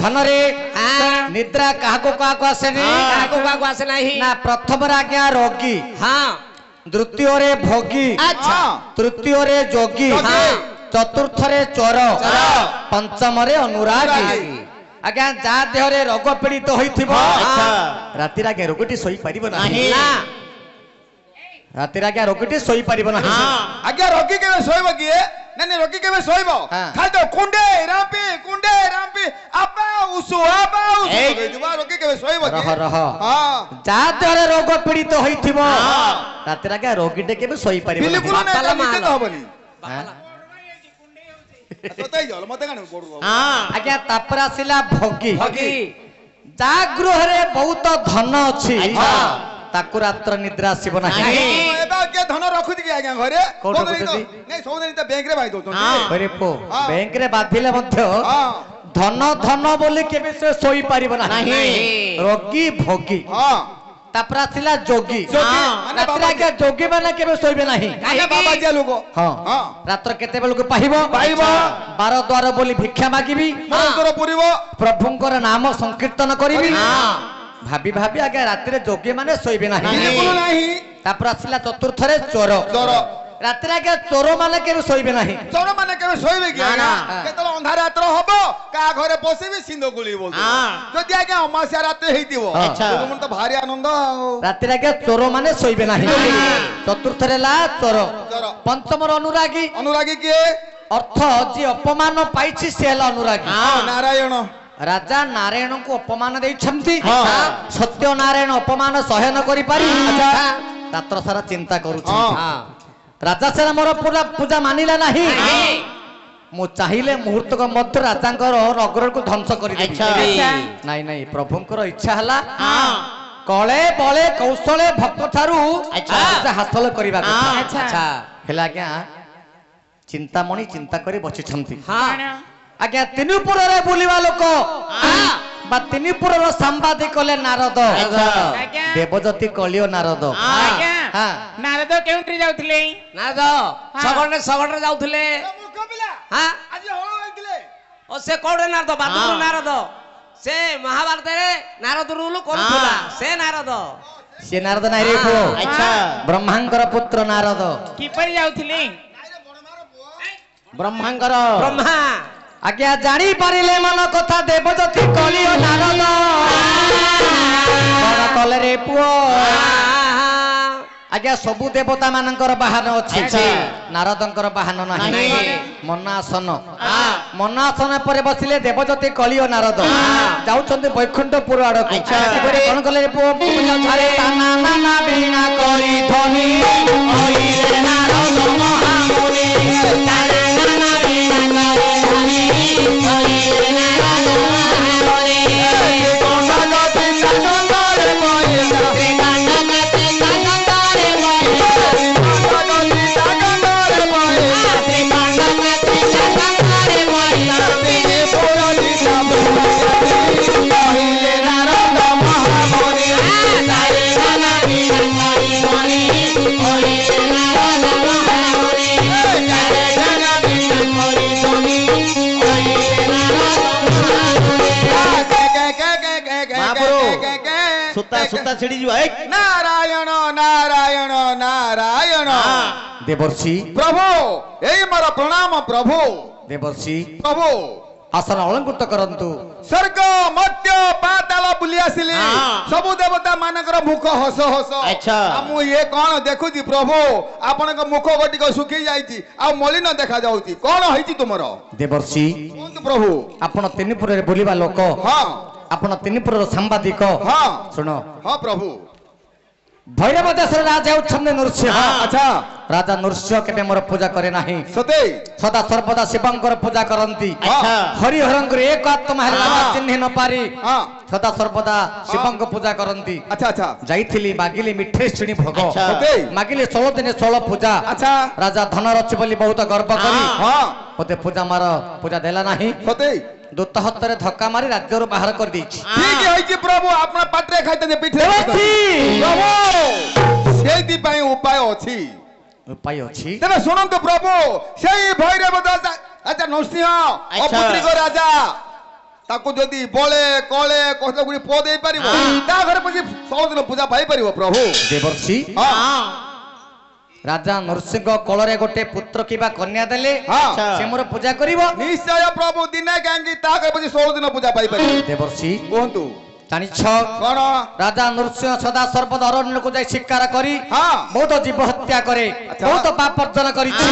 धनरे निद्रा काको काको आसेनी काको काको आसे नाही ना प्रथम रे आज्ञा रोगी हां द्वितीय रे भोगी अच्छा तृतीय रे जोगी चतुर्थ रे चोर पंचम रे अनुरागी आज्ञा जा देह रे रोग पीड़ित होइथिबो राति रे आज्ञा रोगटी सोई परिबो नाही राति रे आज्ञा रोगटी सोई परिबो नाही आज्ञा रोगी केबे सोइबो किए नहीं रोगी केबे सोइबो खाली तो कुंडे रांपी आपा उसु दुबा रोगी केबे सोइबो रह रह हां जा देह रे रोग पीड़ित होइथिबो राति रे आज्ञा रोगीटे केबे सोई परिबो बिल्कुल नहीं निश्चित होबनी आज्ञा तापर आसिला भोगी जा गृह रे बहुत धन अछि ताकु रात्र निद्रा आसीबो नाही एबा के धन रखुति कि आज्ञा घरे नहीं सब दिन त बैंक रे भाई दउतो अरे पो बैंक रे बाधिले मध्य धन धन बोली केबे से सोई परिबो नाही रोगी भोगी तापर आसिला जोगी रात्रि के जोगी माने केबे सोइबे नाही आज्ञा बाबा जे लोग हां रात्र केते बेलु को पाहिबो 12 द्वार बोली भिक्षा मागिबी मंत्र पुरिबो प्रभुंकर नाम संकीर्तन करिबी भाभी भाभी आगे राति रे जोगी माने सोइबे नाही बिल्कुल नाही तापर आसिला चतुर्थ रे चोर राति रे आगे चोर माने केबे सोइबे नाही चोर माने केबे सोइबे कि आज्ञा केतल अंधार रात्र हबो का घरे बसिबी सिंधो गुली बोल जदि आज्ञा अमास्या रात हेतिबो मन तो भारी आनंद राति रे आगे चोर माने सोइबे नाही चतुर्थ रे ला चोर पंचम रे अनुरागी के अर्थ जे अपमान पाइछि से अनुरागी नारायण राजा नारायण को अपमान देइछंती सत्य नारायण अपमान सहन करि पारि रात्र सारा चिंता करूछि राजा सेना मोर पूरा पूजा मानिला नाही मु चाहिले मुहूर्त को मध्य राजांकर नगर को ध्वंस करि देबी नाही नाही प्रभुंकर इच्छा हला कळे बळे कौशले भक्त थारु अच्छा हासिल करिबा अच्छा अच्छा हेला क्या चिंतामणि चिंता करी बचिछंती आज्ञा तीनपुर रे बुलिवा लोक बा तीनपुर रो सांबादिक कले नारद देवजती कलियो नारद हां नारद केउंट्री जाउथले नारद सगड़ रे जाउथले मूर्ख पिला हां आज हळ होइतले ओ से कोडे नारद बादुर नारद से महाभारत रे नारद रूल करथुला से नारद नाही रे पो अच्छा ब्रह्मांकर पुत्र नारद की पर जाउथले ब्रह्मांकर ब्रह्मा आज्ञा जानी पारिले मन कथा देवजती कलियो नारद बड़ कले रे पुओ आज्ञा सबु देवता मानकर बाहन अछि नारदंकर बाहन नाही मनासन पर बसिले देवजती कलियो नारद जाउछन्ते वैकुंठपुर आड़ कोन कले रे पुओ छारे ताना नाना बिना करी धनी ओइले नारद महामुनि ताना नाना बिना करी ओइले नारद महामुनि कोन गति संगरे मोइला सुता छिड़ी जुआ नारायण नारायण नारायण देवर्षि प्रभु एई मारा प्रणाम प्रभु देवर्षि प्रभु आसन अलंकृत करंतु स्वर्ग मध्य पाताल बुली आसिली सबु देवता मानकर मुख हस हस अच्छा मु ये कोन देखुची प्रभु आपन को मुख गटिक सुखी जाईची आ मलिन देखा जाउची कोन होईची तुमरो देवर्षि कोन प्रभु आपन तीनपुर रे बुलिबा लोक हां आपन तीनपुर रो सांबादिक हां सुनो हां प्रभु भैरव देश राजा उछन्ने नृसिंह अच्छा राजा नृसिंह केबे मोर पूजा करे नाही सते सदा सर्वदा शिवंकर पूजा करंती हरिहरंकर एक आत्मा है राजा चिन्ह न पारी सदा सर्वदा शिवंक पूजा करंती अच्छा अच्छा जाईथिली मागिली मिठे श्रेणी भोग सते मागिली 16 दिन 16 पूजा अच्छा राजा धन रच बोली बहुत गर्व करी हां ओते पूजा मार पूजा देला नाही सते दूत हत्तरे धक्का मारी राज्य रो बाहर कर दीछि ठीक है कि प्रभु आपना पात्रे खाइते पिठे प्रभु सेति पई उपाय अछि तबे सुनंतु प्रभु सेई भैरव दास अच्छा नरसिंह अपुत्री को राजा ତାକୁ ଯଦି ବଳେ କଳେ କହିଲା ଗୁଡି ପୁଅ ଦେଇପାରିବ ତା ଘରେ પછી 16 ଦିନ ପୂଜା ପାଇପାରିବ ପ୍ରଭୁ। ଦେବର୍ଷି ହଁ ରାଜା ନୃସିଂହ କୋଳରେ ଗୋଟେ ପୁତ୍ର କିମ୍ବା କନ୍ୟା ଦେଲେ ହଁ। ସେ ମୋର ପୂଜା କରିବ। ନିଶ୍ଚୟ ପ୍ରଭୁ ଦିନେ କାହିଁକି ତା ଘରେ પછી 16 ଦିନ ପୂଜା ପାଇପାରିବ। ଦେବର୍ଷି କୁହନ୍ତୁ ଜାଣିଛ କଣ? ରାଜା ନୃସିଂହ ସଦା ସର୍ବଦା ଅରଣ୍ୟକୁ ଯାଇ ଶିକାର କରି ହଁ ବହୁତ ଜୀବ ହତ୍ୟା କରେ, ଆଚ୍ଛା। ବହୁତ ପାପ ଅର୍ଜନ କରିଛି।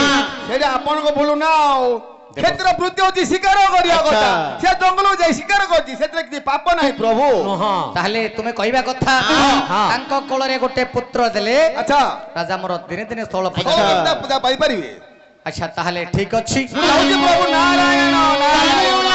ସେଇଟା ଆପଣଙ୍କ ଭୁଲ ନା ଆଉ। କ୍ଷେତ୍ର ବୃତ୍ତି ହଉଛି ଶିକାର କରିବା କଥା। ସେ ଜଙ୍ଗଲକୁ ଯାଇ ଶିକାର କରିଛି, ସେଥିରେ କିଛି ପାପ ନାହିଁ ପ୍ରଭୁ। ତାହେଲେ ତୁମେ କହିବା କଥା ତାଙ୍କ କୋଳରେ ଗୋଟେ ପୁତ୍ର ଦେଲେ ଆଚ୍ଛା ରାଜା ମୋର ଦିନେ ଦିନେ ସ୍ଥଳ ପୂଜା 16 ଦିନ ପୂଜା ପାଇପାରିବେ। ଆଚ୍ଛା ତାହେଲେ ଠିକ ଅଛି। ମୁଁ ଯାଉଛି ପ୍ରଭୁ। ନାରାୟଣ ନାରାୟଣ